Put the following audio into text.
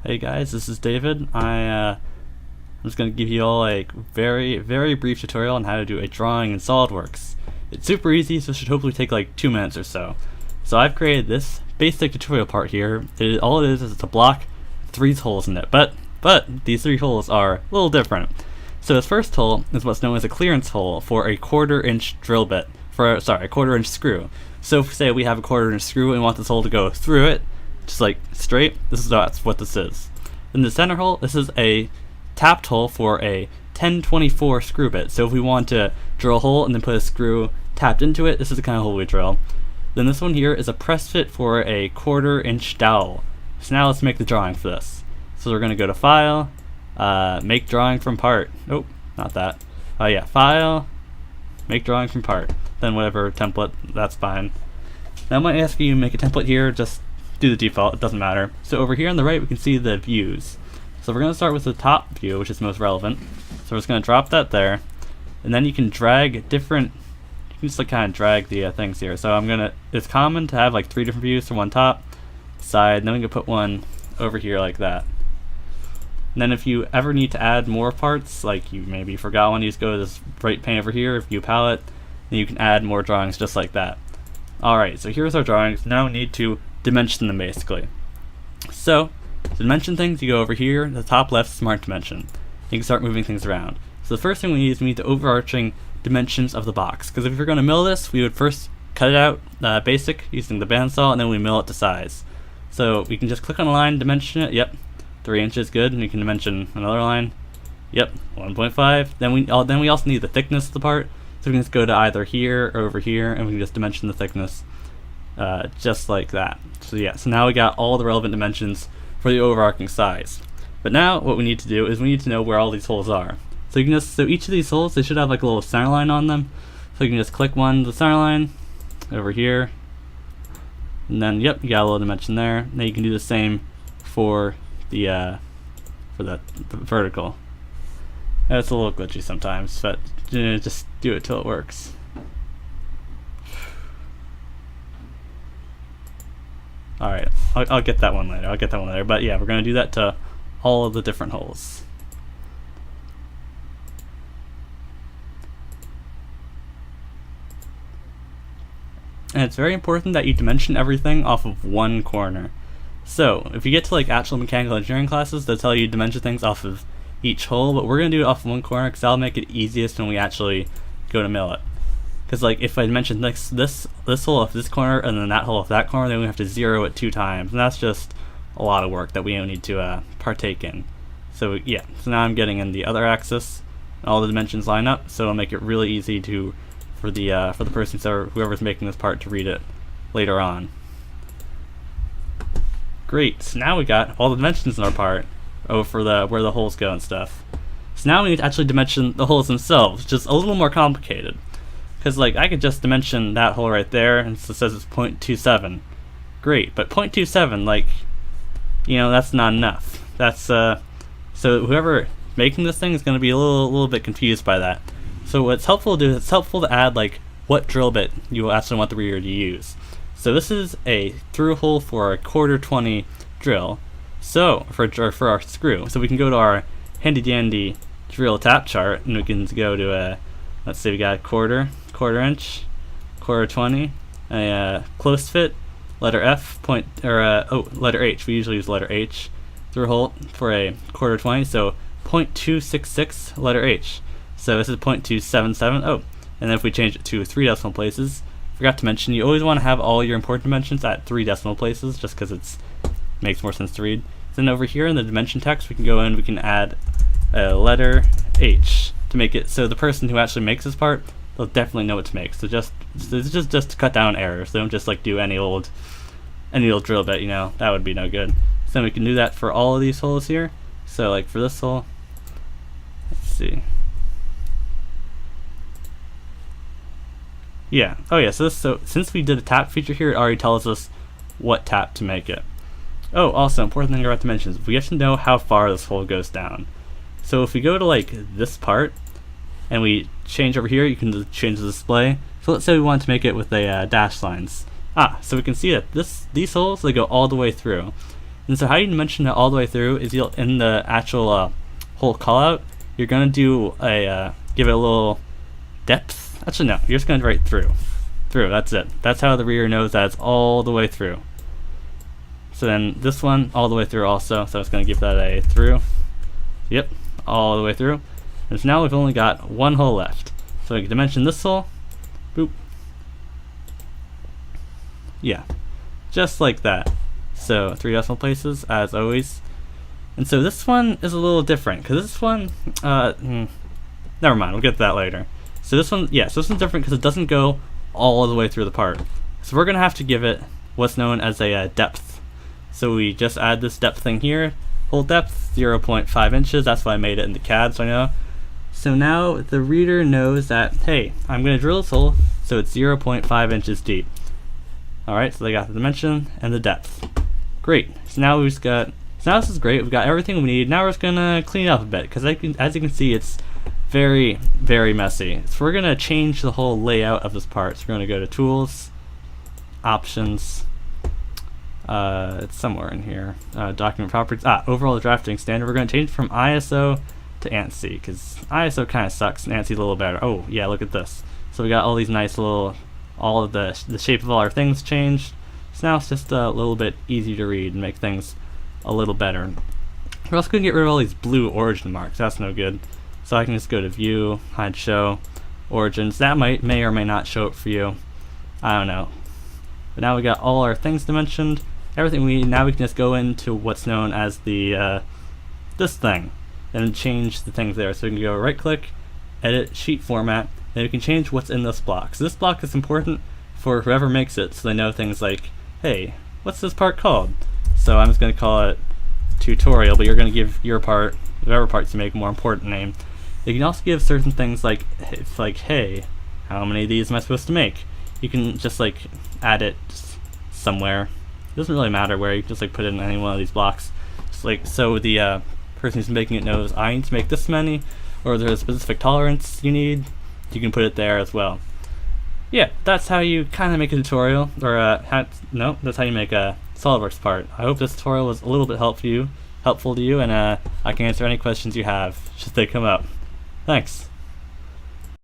Hey guys, this is David. I'm just going to give you all a very brief tutorial on how to do a drawing in SolidWorks. It's super easy, so it should hopefully take like 2 minutes or so. So I've created this basic tutorial part here. All it is it's a block, 3 holes in it, but these 3 holes are a little different. So this first hole is what's known as a clearance hole for a 1/4 inch drill bit, a 1/4 inch screw. So if say we have a 1/4 inch screw and we want this hole to go through it, just like straight, that's what this is. In the center hole, this is a tapped hole for a 1024 screw bit. So if we want to drill a hole and then put a screw tapped into it, this is the kind of hole we drill. Then this one here is a press fit for a 1/4 inch dowel. So now let's make the drawing for this. So we're going to go to File, Make Drawing from Part. Nope, not that. File, Make Drawing from Part. Then whatever template, that's fine. Now I might ask you to make a template here, just do the default, it doesn't matter. So over here on the right we can see the views. So we're going to start with the top view, which is most relevant. So we're just going to drop that there, and then you can drag different, you can just like kind of drag the things here. So it's common to have like 3 different views from one top, side, and then we can put one over here like that. And then if you ever need to add more parts, like you maybe forgot one, you just go to this right pane over here, view palette, and you can add more drawings just like that. Alright, so here's our drawings. Now we need to dimension them basically. So to dimension things, you go over here, the top left, Smart Dimension. You can start moving things around. So the first thing we need is we need the overarching dimensions of the box. Because if you're going to mill this, we would first cut it out basic using the bandsaw, and then we mill it to size. So we can just click on a line, dimension it. Yep, 3 inches, good. And you can dimension another line. Yep, 1.5. Then we also need the thickness of the part. So we can just go to either here or over here, and we can just dimension the thickness just like that. So yeah, so now we got all the relevant dimensions for the overarching size. But now what we need to do is we need to know where all these holes are. So you can so each of these holes, they should have like a little center line on them. So you can just click the center line over here, and then yep, you got a little dimension there. Now you can do the same for the vertical. It's a little glitchy sometimes, but just do it till it works. Alright, I'll get that one later. But yeah, we're going to do that to all of the different holes. And it's very important that you dimension everything off of one corner. So if you get to like actual mechanical engineering classes, they'll tell you to dimension things off of each hole, but we're going to do it off of one corner because that'll make it easiest when we actually go to mill it. Because like if I mention this hole off this corner and then that hole off that corner, then we have to zero it 2 times, and that's just a lot of work that we don't need to partake in. So yeah, so now I'm getting in the other axis, and all the dimensions line up, so it'll make it really easy for the person, so whoever's making this part, to read it later on. Great, so now we got all the dimensions in our part for where the holes go and stuff. So now we need to actually dimension the holes themselves, just a little more complicated. Because like I could just dimension that hole right there, and it says it's 0.27. Great, but 0.27, like, you know, that's not enough. That's so whoever making this thing is going to be a little bit confused by that. So what's helpful to do is it's helpful to add like what drill bit you actually want the reader to use. So this is a through hole for a 1/4 drill. So for our screw, so we can go to our handy dandy drill tap chart, and we can go to let's say we got a 1/4 inch, 1/4 a close fit, letter F letter H. We usually use letter H through hole for a 1/4, so 0.266 letter H. So this is 0.277. Oh, and then if we change it to 3 decimal places, forgot to mention you always want to have all your important dimensions at 3 decimal places, just because it makes more sense to read. Then over here in the dimension text, we can go in, we can add a letter H to make it so the person who actually makes this part, they'll definitely know what to make. So just to cut down errors. They don't just like do any old drill bit, you know, that would be no good. So then we can do that for all of these holes here. So like for this hole, let's see. Yeah. Oh yeah. So since we did a tap feature here, it already tells us what tap to make it. Oh, also important thing I forgot to mention is we have to know how far this hole goes down. So if we go to like this part and we change over here, you can change the display. So let's say we want to make it with a dash lines. So we can see that these holes, they go all the way through. And so how you dimension it all the way through is you'll in the actual whole callout, you're gonna do a give it a little depth. Actually, no, you're just gonna write through. Through. That's it. That's how the reader knows that it's all the way through. So then this one all the way through also. So it's gonna give that a through. Yep, all the way through. And so now we've only got one hole left. So we can dimension this hole. Boop. Yeah, just like that. So 3 decimal places as always. And so this one is a little different because this one, never mind, we'll get to that later. So this one, yeah, so this one's different because it doesn't go all the way through the part. So we're gonna have to give it what's known as a depth. So we just add this depth thing here. Hole depth 0.5 inches. That's why I made it in the CAD, so I know. So now the reader knows that, hey, I'm gonna drill this hole so it's 0.5 inches deep. Alright, so they got the dimension and the depth. Great. So now we've got, so now this is great. We've got everything we need. Now we're just gonna clean it up a bit because as you can see, it's very, very messy. So we're gonna change the whole layout of this part. So we're gonna go to Tools, Options. It's somewhere in here. Document Properties. Overall Drafting Standard. We're gonna change from ISO to ANSI because ISO kind of sucks and ANSI's a little better. Oh yeah, look at this. So we got all these nice little, all of the shape of all our things changed. So now it's just a little bit easier to read and make things a little better. We're also gonna get rid of all these blue origin marks. That's no good. So I can just go to View, Hide Show, Origins. That may or may not show it for you. I don't know. But now we got all our things dimensioned. Everything we need. Now we can just go into what's known as the this thing and change the things there. So we can go right click, edit sheet format, and we can change what's in this block. So this block is important for whoever makes it so they know things like, hey, what's this part called? So I'm just going to call it tutorial, but you're going to give your part, whatever parts you make, a more important name. You can also give certain things like, hey, how many of these am I supposed to make? You can just like add it somewhere. It doesn't really matter where. You can just like put it in any one of these blocks. Just like so the person who's making it knows I need to make this many, or there's a specific tolerance you need. You can put it there as well. Yeah, that's how you kind of make a tutorial, or that's how you make a SolidWorks part. I hope this tutorial was a little bit helpful to you, and I can answer any questions you have should they come up. Thanks.